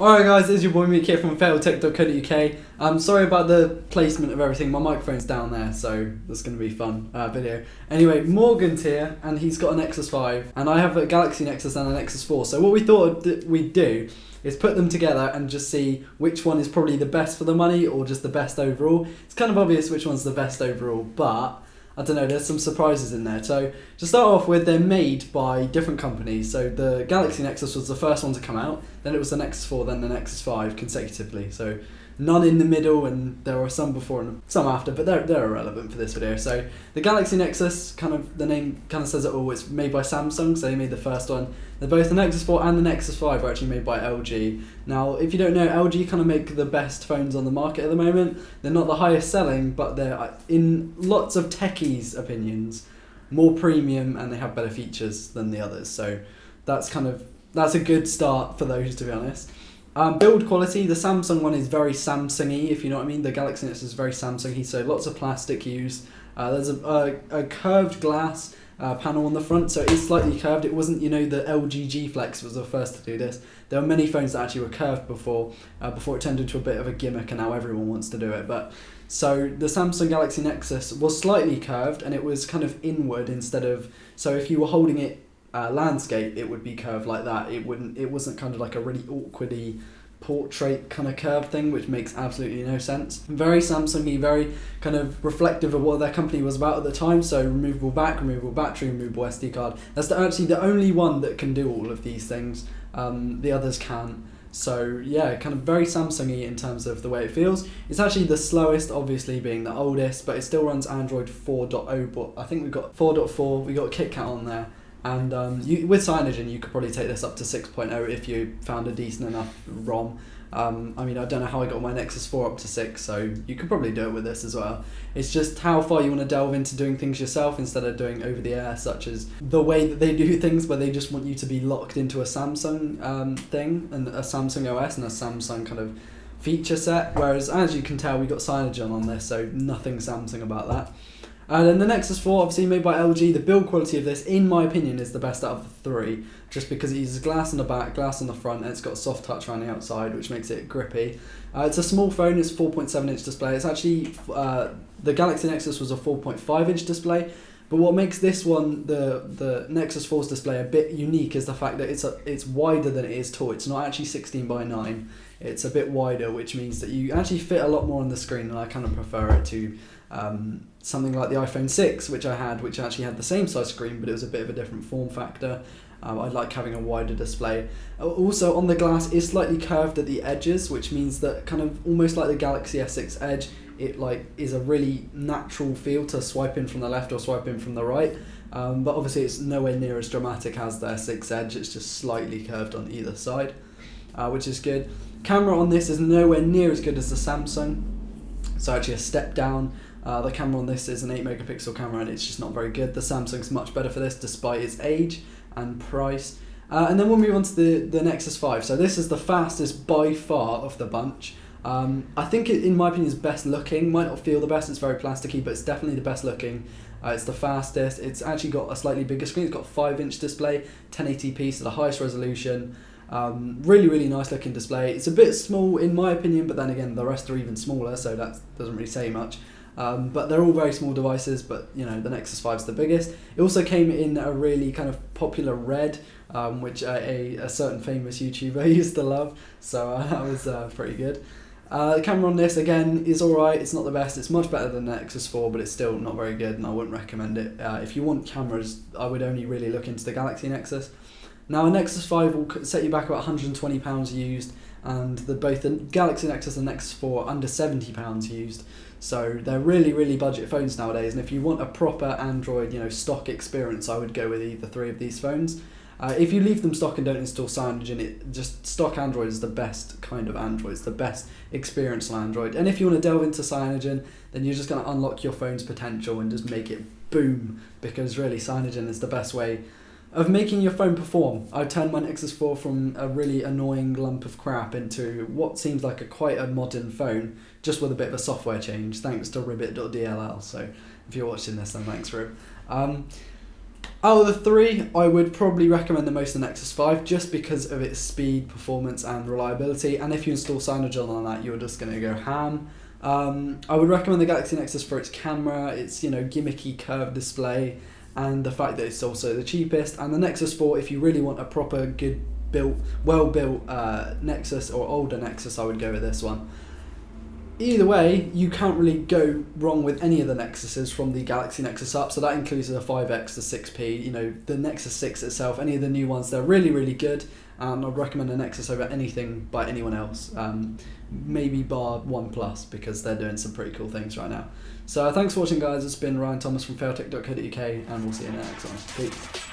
Alright guys, it's your boy Meek here from failtech.co.uk. I'm sorry about the placement of everything, my microphone's down there, so that's going to be a fun video. Anyway, Morgan's here, and he's got a Nexus 5, and I have a Galaxy Nexus and a Nexus 4, so what we thought we'd do is put them together and just see which one is probably the best for the money, or just the best overall. It's kind of obvious which one's the best overall, but I don't know, there's some surprises in there. So to start off with, they're made by different companies. So the Galaxy Nexus was the first one to come out, then it was the Nexus 4, then the Nexus 5 consecutively. So none in the middle, and there were some before and some after, but they're irrelevant for this video. So the Galaxy Nexus, the name kind of says it all, it's made by Samsung, so they made the first one. They're both the Nexus 4 and the Nexus 5 are actually made by LG. Now, if you don't know, LG kind of make the best phones on the market at the moment. They're not the highest selling, but they're, in lots of techies' opinions, more premium, and they have better features than the others. So that's a good start for those, to be honest. Build quality, the Samsung one is very Samsung-y, if you know what I mean. The Galaxy Nexus is very Samsung-y, so lots of plastic used. There's a curved glass panel on the front, so it's slightly curved. It wasn't, the LG G Flex was the first to do this. There were many phones that actually were curved before it turned into a bit of a gimmick, and now everyone wants to do it. But so the Samsung Galaxy Nexus was slightly curved, and it was kind of inward instead of, so if you were holding it landscape, it would be curved like that. It wasn't kind of like a really awkwardy portrait kind of curve thing, which makes absolutely no sense. Very Samsung-y, very kind of reflective of what their company was about at the time. So removable back, removable battery, removable SD card. That's actually the only one that can do all of these things. The others can. So yeah, kind of very Samsung-y in terms of the way it feels. It's actually the slowest, obviously being the oldest, but it still runs Android 4.0, but I think we've got 4.4, we got KitKat on there. And with Cyanogen, you could probably take this up to 6.0 if you found a decent enough ROM. I mean, I don't know how I got my Nexus 4 up to 6, so you could probably do it with this as well. It's just how far you want to delve into doing things yourself instead of doing over the air, such as the way that they do things, where they just want you to be locked into a Samsung thing, and a Samsung OS and a Samsung kind of feature set. Whereas, as you can tell, we got Cyanogen on this, so nothing Samsung about that. And then the Nexus 4, obviously made by LG, the build quality of this, in my opinion, is the best out of the three, just because it uses glass on the back, glass on the front, and it's got soft touch around the outside, which makes it grippy. It's a small phone, it's 4.7-inch display. It's actually, the Galaxy Nexus was a 4.5-inch display, but what makes this one, the Nexus 4's display, a bit unique is the fact that it's wider than it is tall. It's not actually 16:9, it's a bit wider, which means that you actually fit a lot more on the screen, and I kind of prefer it to something like the iPhone 6, which I had, which actually had the same size screen, but it was a bit of a different form factor. I like having a wider display. Also, on the glass, it's slightly curved at the edges, which means that kind of almost like the Galaxy S6 Edge, it is a really natural feel to swipe in from the left or swipe in from the right. But obviously, it's nowhere near as dramatic as the S6 Edge. It's just slightly curved on either side, which is good. Camera on this is nowhere near as good as the Samsung, so actually a step down. The camera on this is an 8-megapixel camera, and it's just not very good. The Samsung's much better for this, despite its age and price. And then we'll move on to the Nexus 5. So this is the fastest by far of the bunch. I think it, in my opinion, is best looking. Might not feel the best, it's very plasticky, but it's definitely the best looking. It's the fastest. It's actually got a slightly bigger screen. It's got a 5-inch display, 1080p, so the highest resolution. Really, really nice looking display. It's a bit small in my opinion, but then again, the rest are even smaller, so that doesn't really say much. But they're all very small devices, but the Nexus 5 is the biggest. It also came in a really kind of popular red, which a certain famous YouTuber used to love, so that was pretty good. The camera on this, again, is alright. It's not the best. It's much better than the Nexus 4, but it's still not very good, and I wouldn't recommend it. If you want cameras, I would only really look into the Galaxy Nexus. Now, a Nexus 5 will set you back about £120 used, and both the Galaxy Nexus and Nexus 4 are under £70 used. So they're really, really budget phones nowadays, and if you want a proper Android, stock experience, I would go with either three of these phones. If you leave them stock and don't install Cyanogen, just stock Android is the best kind of Android. It's the best experience on Android. And if you want to delve into Cyanogen, then you're just going to unlock your phone's potential and just make it boom, because really Cyanogen is the best way of making your phone perform. I turned my Nexus 4 from a really annoying lump of crap into what seems like quite a modern phone, just with a bit of a software change, thanks to ribbit.dll. So if you're watching this, then thanks, Rib. Out of the three, I would probably recommend the most the Nexus 5 just because of its speed, performance and reliability, and if you install Cyanogen on that, you're just going to go ham. I would recommend the Galaxy Nexus for its camera, its gimmicky curved display, and the fact that it's also the cheapest, and the Nexus 4 if you really want a proper good built, well built Nexus or older Nexus, I would go with this one. Either way, you can't really go wrong with any of the Nexuses from the Galaxy Nexus up, so that includes the 5X, the 6P, the Nexus 6 itself, any of the new ones, they're really, really good, and I'd recommend the Nexus over anything by anyone else, maybe bar OnePlus, because they're doing some pretty cool things right now. So thanks for watching, guys. It's been Ryan Thomas from failtech.co.uk, and we'll see you in the next one. Peace.